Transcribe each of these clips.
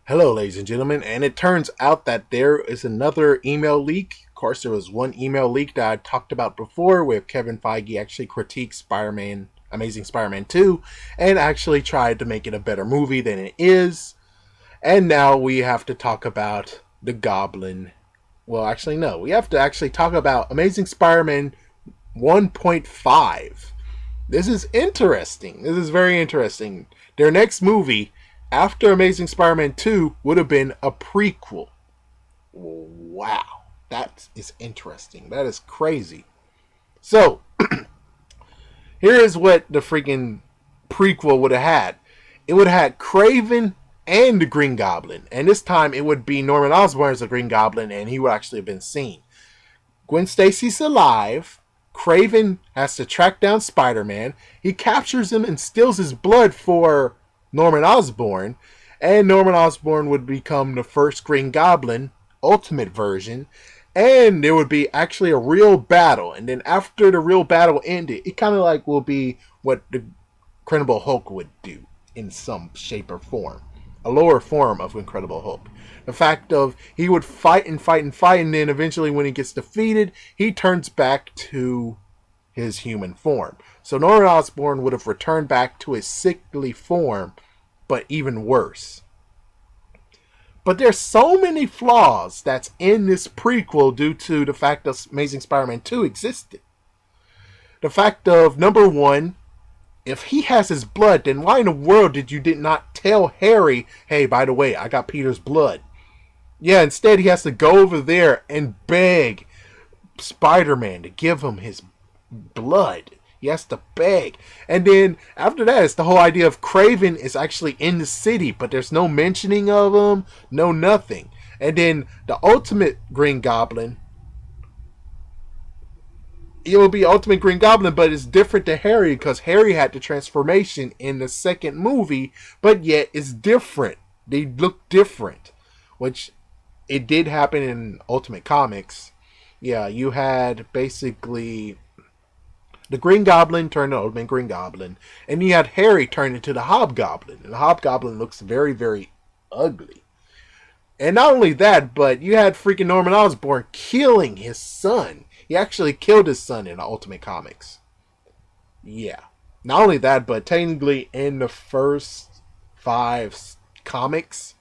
Hello, ladies and gentlemen, and it turns out that there is another email leak. Of course, there was one email leak that I talked about before where Kevin Feige actually critiqued Spider-Man, Amazing Spider-Man 2, and actually tried to make it a better movie than it is. And now we have to talk about the Goblin. Well, actually, no. We have to actually talk about Amazing Spider-Man 1.5. This is interesting. This is very interesting. Their next movie after Amazing Spider-Man 2 would have been a prequel. Wow. That is interesting. That is crazy. So, here is what the freaking prequel would have had. It would have had Kraven and the Green Goblin. And this time it would be Norman Osborn as the Green Goblin, and he would actually have been seen. Gwen Stacy's alive. Kraven has to track down Spider-Man. He captures him and steals his blood for Norman Osborn, and Norman Osborn would become the first Green Goblin, ultimate version, and there would be actually a real battle. And then after the real battle ended, it kind of like will be what the Incredible Hulk would do in some shape or form, a lower form of Incredible Hulk. The fact of he would fight and fight and fight, and then eventually when he gets defeated, he turns back to his human form. So Norman Osborn would have returned back to his sickly form, but even worse. But there's so many flaws that's in this prequel due to the fact that Amazing Spider-Man 2 existed. The fact of, number one, if he has his blood, then why in the world did you not tell Harry, hey, by the way, I got Peter's blood? Yeah, instead he has to go over there and beg Spider-Man to give him his blood. He has to beg. And then after that, it's the whole idea of Kraven is actually in the city, but there's no mentioning of him, no nothing. And then the ultimate Green Goblin, it will be Ultimate Green Goblin, but it's different to Harry because Harry had the transformation in the second movie, but yet it's different. They look different, which it did happen in Ultimate Comics. Yeah, you had basically the Green Goblin turned to Ultimate Green Goblin, and you had Harry turn into the Hobgoblin, and the Hobgoblin looks very, very ugly. And not only that, but you had freaking Norman Osborn killing his son. He actually killed his son in the Ultimate Comics. Yeah. Not only that, but technically in the first 5 comics,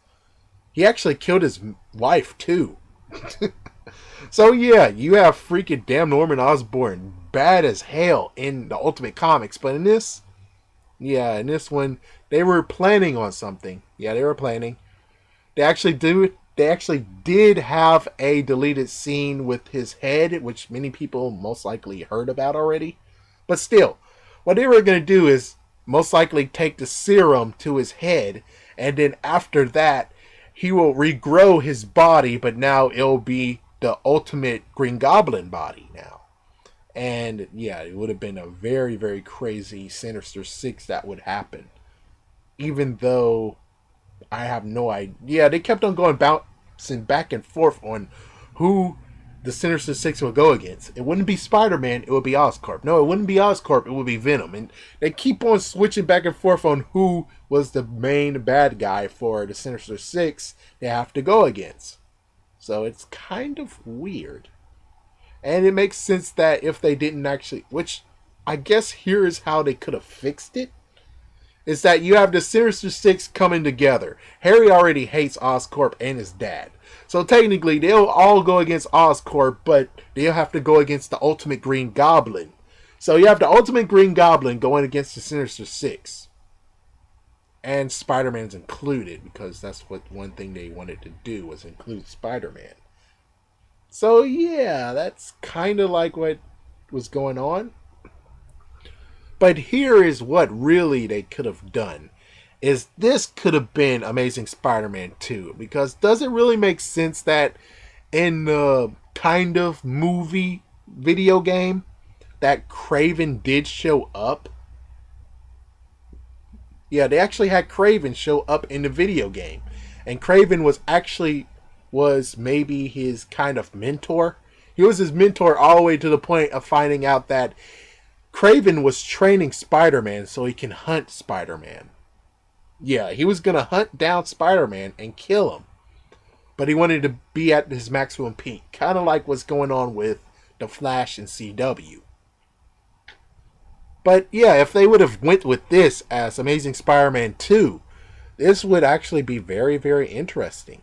he actually killed his wife too. So yeah, you have freaking damn Norman Osborn bad as hell in the Ultimate Comics, but in this one, they were planning on something. Yeah, they were planning. They actually did have a deleted scene with his head, which many people most likely heard about already. But still, what they were going to do is most likely take the serum to his head, and then after that, he will regrow his body, but now it'll be the ultimate Green Goblin body now. And yeah, it would have been a very, very crazy Sinister Six that would happen. Even though I have no idea. Yeah, they kept on bouncing back and forth on who the Sinister Six would go against. It wouldn't be Spider-Man, it would be Oscorp. No, it wouldn't be Oscorp, it would be Venom. And they keep on switching back and forth on who was the main bad guy for the Sinister Six they have to go against. So it's kind of weird. And it makes sense that if they didn't actually, which I guess here is how they could have fixed it, is that you have the Sinister Six coming together. Harry already hates Oscorp and his dad. So technically, they'll all go against Oscorp, but they'll have to go against the Ultimate Green Goblin. So you have the Ultimate Green Goblin going against the Sinister Six. And Spider-Man's included, because that's what one thing they wanted to do, was include Spider-Man. So yeah, that's kind of like what was going on. But here is what really they could have done. Is this could have been Amazing Spider-Man 2. Because does it really make sense that in the kind of movie video game that Kraven did show up? Yeah, they actually had Kraven show up in the video game. And Kraven was maybe his kind of mentor. He was his mentor all the way to the point of finding out that Kraven was training Spider-Man so he can hunt Spider-Man. Yeah, he was gonna hunt down Spider-Man and kill him, but he wanted to be at his maximum peak, kind of like what's going on with the Flash and CW. But yeah, if they would have went with this as Amazing Spider-Man 2, this would actually be very, very interesting.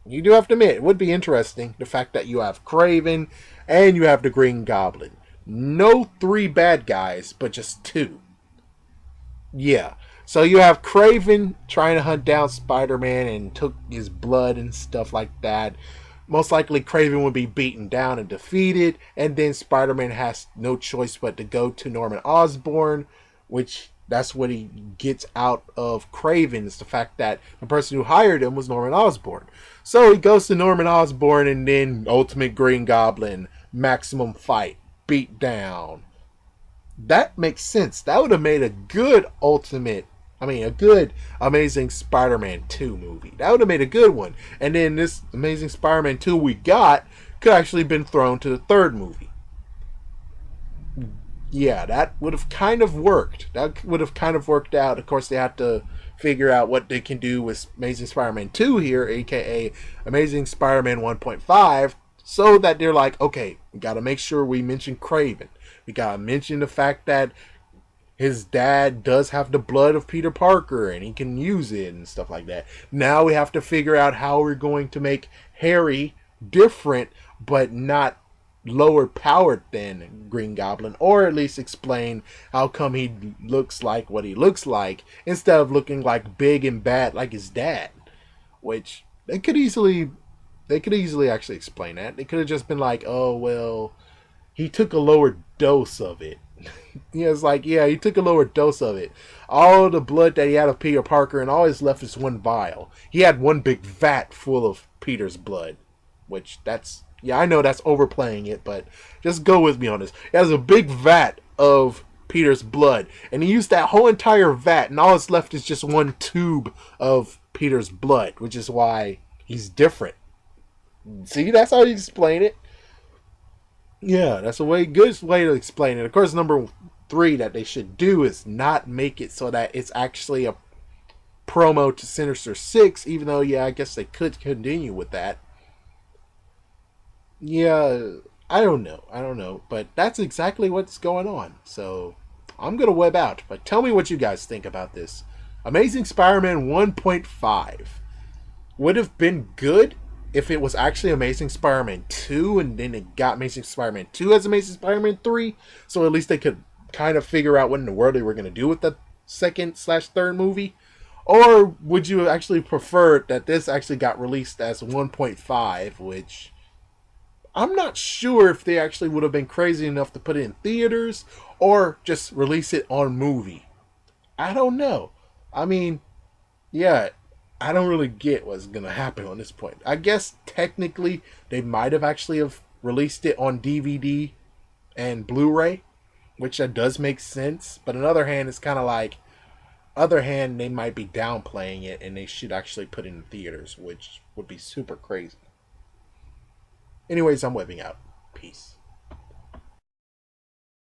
You do have to admit, it would be interesting, the fact that you have Kraven and you have the Green Goblin. No three bad guys, but just two. Yeah. So you have Kraven trying to hunt down Spider-Man and took his blood and stuff like that. Most likely Kraven would be beaten down and defeated, and then Spider-Man has no choice but to go to Norman Osborn, which that's what he gets out of Kraven, is the fact that the person who hired him was Norman Osborn. So he goes to Norman Osborn, and then Ultimate Green Goblin, maximum fight, beat down. That makes sense. That would have made a good a good Amazing Spider-Man 2 movie. That would have made a good one. And then this Amazing Spider-Man 2 we got could actually been thrown to the third movie. Yeah, that would have kind of worked. That would have kind of worked out. Of course, they have to figure out what they can do with Amazing Spider-Man 2 here, aka Amazing Spider-Man 1.5, so that they're like, okay, we got to make sure we mention Kraven. We got to mention the fact that his dad does have the blood of Peter Parker and he can use it and stuff like that. Now we have to figure out how we're going to make Harry different, but not lower powered than Green Goblin, or at least explain how come he looks like what he looks like instead of looking like big and bad like his dad. Which they could easily actually explain that. They could have just been like, oh well, he took a lower dose of it. Yeah, it's like, yeah, he took a lower dose of it. All the blood that he had of Peter Parker and all he's left is one vial. He had one big vat full of Peter's blood, which that's, yeah, I know that's overplaying it, but just go with me on this. He has a big vat of Peter's blood, and he used that whole entire vat, and all that's left is just one tube of Peter's blood, which is why he's different. See, that's how you explain it. Yeah, that's a good way to explain it. Of course, number 3 that they should do is not make it so that it's actually a promo to Sinister Six, even though, yeah, I guess they could continue with that. Yeah, I don't know, but that's exactly what's going on. So I'm gonna web out, but tell me what you guys think about this. Amazing Spider-Man 1.5 would have been good if it was actually Amazing Spider-Man 2 and then it got Amazing Spider-Man 2 as Amazing Spider-Man 3, so at least they could kind of figure out what in the world they were going to do with the second/third movie. Or would you actually prefer that this actually got released as 1.5, which I'm not sure if they actually would have been crazy enough to put it in theaters or just release it on movie. I don't know. I mean, yeah, I don't really get what's going to happen on this point. I guess technically they might have actually have released it on DVD and Blu-ray, which that does make sense. But on the other hand, it's kind of like, other hand, they might be downplaying it and they should actually put it in theaters, which would be super crazy. Anyways, I'm webbing out. Peace.